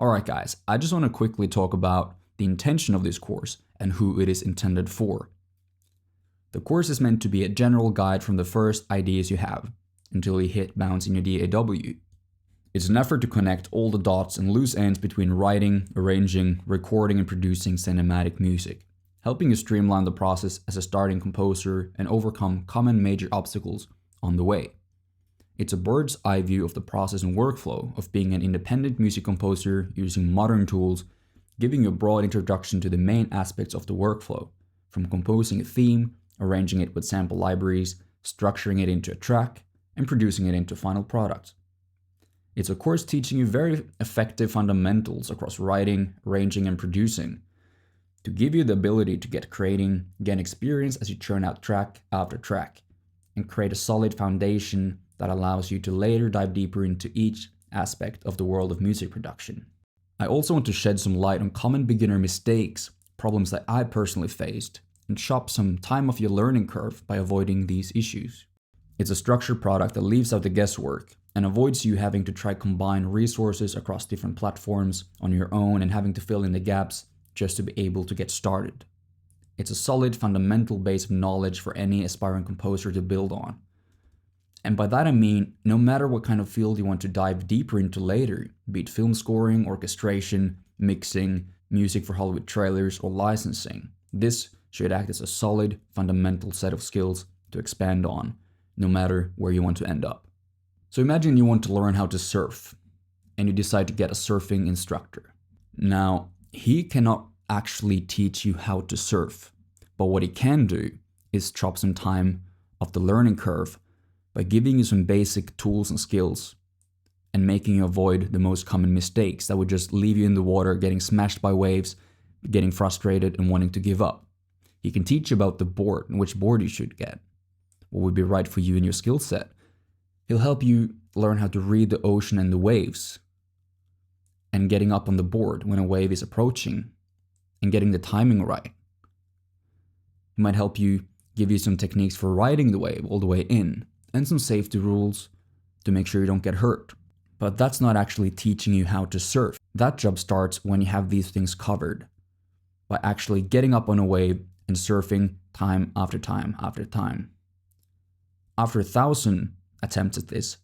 Alright guys, I just want to quickly talk about the intention of this course and who it is intended for. The course is meant to be a general guide from the first ideas you have until you hit bounce in your DAW. It's an effort to connect all the dots and loose ends between writing, arranging, recording and producing cinematic music, helping you streamline the process as a starting composer and overcome common major obstacles on the way. It's a bird's eye view of the process and workflow of being an independent music composer using modern tools, giving you a broad introduction to the main aspects of the workflow, from composing a theme, arranging it with sample libraries, structuring it into a track, and producing it into a final product. It's a course teaching you very effective fundamentals across writing, arranging, and producing, to give you the ability to get creating, gain experience as you churn out track after track, and create a solid foundation that allows you to later dive deeper into each aspect of the world of music production. I also want to shed some light on common beginner mistakes, problems that I personally faced, and chop some time off your learning curve by avoiding these issues. It's a structured product that leaves out the guesswork and avoids you having to try combine resources across different platforms on your own and having to fill in the gaps just to be able to get started. It's a solid fundamental base of knowledge for any aspiring composer to build on. And by that I mean, no matter what kind of field you want to dive deeper into later, be it film scoring, orchestration, mixing, music for Hollywood trailers, or licensing, this should act as a solid, fundamental set of skills to expand on, no matter where you want to end up. So imagine you want to learn how to surf, and you decide to get a surfing instructor. Now, he cannot actually teach you how to surf, but what he can do is chop some time off the learning curve by giving you some basic tools and skills and making you avoid the most common mistakes that would just leave you in the water, getting smashed by waves, getting frustrated and wanting to give up. He can teach you about the board and which board you should get, what would be right for you and your skill set. He'll help you learn how to read the ocean and the waves and getting up on the board when a wave is approaching and getting the timing right. He might help you, give you some techniques for riding the wave all the way in, and some safety rules to make sure you don't get hurt. But that's not actually teaching you how to surf. That job starts when you have these things covered, by actually getting up on a wave and surfing time after time after time. After 1,000 attempts at this,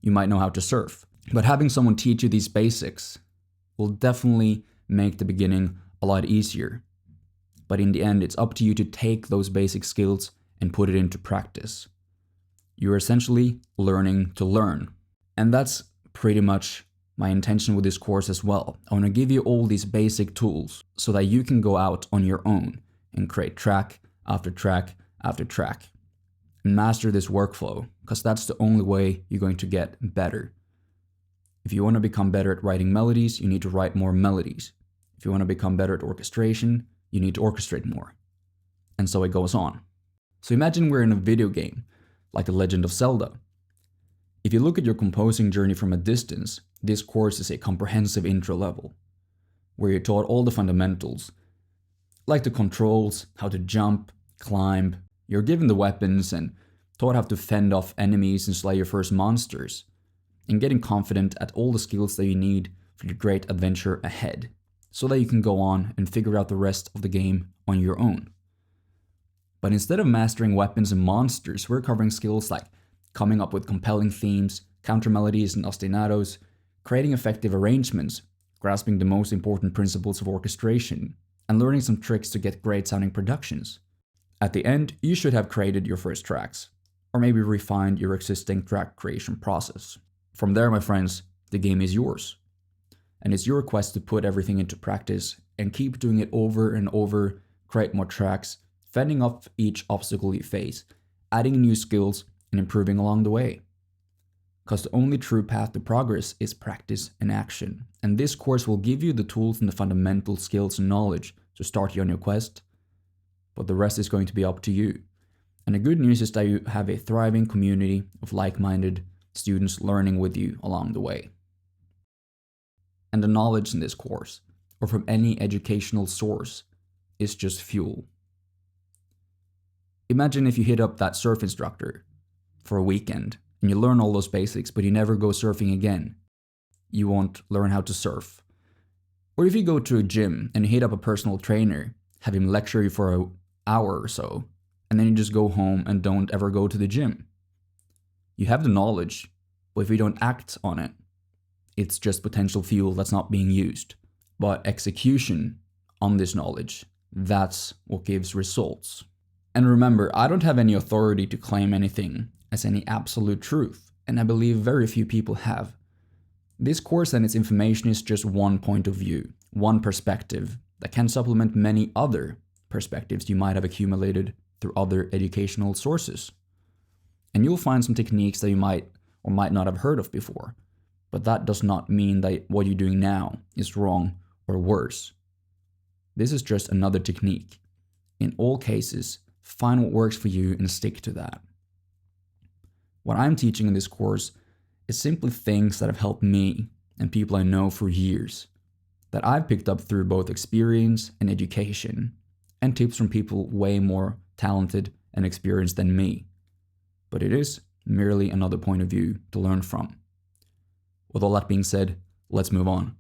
you might know how to surf. But having someone teach you these basics will definitely make the beginning a lot easier. But in the end, it's up to you to take those basic skills and put it into practice. You're essentially learning to learn. And that's pretty much my intention with this course as well. I want to give you all these basic tools so that you can go out on your own and create track after track after track and master this workflow, because that's the only way you're going to get better. If you want to become better at writing melodies, you need to write more melodies. If you want to become better at orchestration, you need to orchestrate more. And so it goes on. So imagine we're in a video game, like The Legend of Zelda. If you look at your composing journey from a distance, this course is a comprehensive intro level, where you're taught all the fundamentals, like the controls, how to jump, climb. You're given the weapons and taught how to fend off enemies and slay your first monsters, and getting confident at all the skills that you need for your great adventure ahead, so that you can go on and figure out the rest of the game on your own. But instead of mastering weapons and monsters, we're covering skills like coming up with compelling themes, counter melodies and ostinatos, creating effective arrangements, grasping the most important principles of orchestration, and learning some tricks to get great sounding productions. At the end, you should have created your first tracks, or maybe refined your existing track creation process. From there, my friends, the game is yours. And it's your quest to put everything into practice and keep doing it over and over, create more tracks, fending off each obstacle you face, adding new skills, and improving along the way. Because the only true path to progress is practice and action. And this course will give you the tools and the fundamental skills and knowledge to start you on your quest, but the rest is going to be up to you. And the good news is that you have a thriving community of like-minded students learning with you along the way. And the knowledge in this course, or from any educational source, is just fuel. Imagine if you hit up that surf instructor for a weekend and you learn all those basics, but you never go surfing again. You won't learn how to surf. Or if you go to a gym and hit up a personal trainer, have him lecture you for an hour or so, and then you just go home and don't ever go to the gym. You have the knowledge, but if you don't act on it, it's just potential fuel that's not being used. But execution on this knowledge, that's what gives results. And remember, I don't have any authority to claim anything as any absolute truth, and I believe very few people have. This course and its information is just one point of view, one perspective that can supplement many other perspectives you might have accumulated through other educational sources. And you'll find some techniques that you might or might not have heard of before, but that does not mean that what you're doing now is wrong or worse. This is just another technique. In all cases, find what works for you and stick to that. What I'm teaching in this course is simply things that have helped me and people I know for years, that I've picked up through both experience and education, and tips from people way more talented and experienced than me. But it is merely another point of view to learn from. With all that being said, let's move on.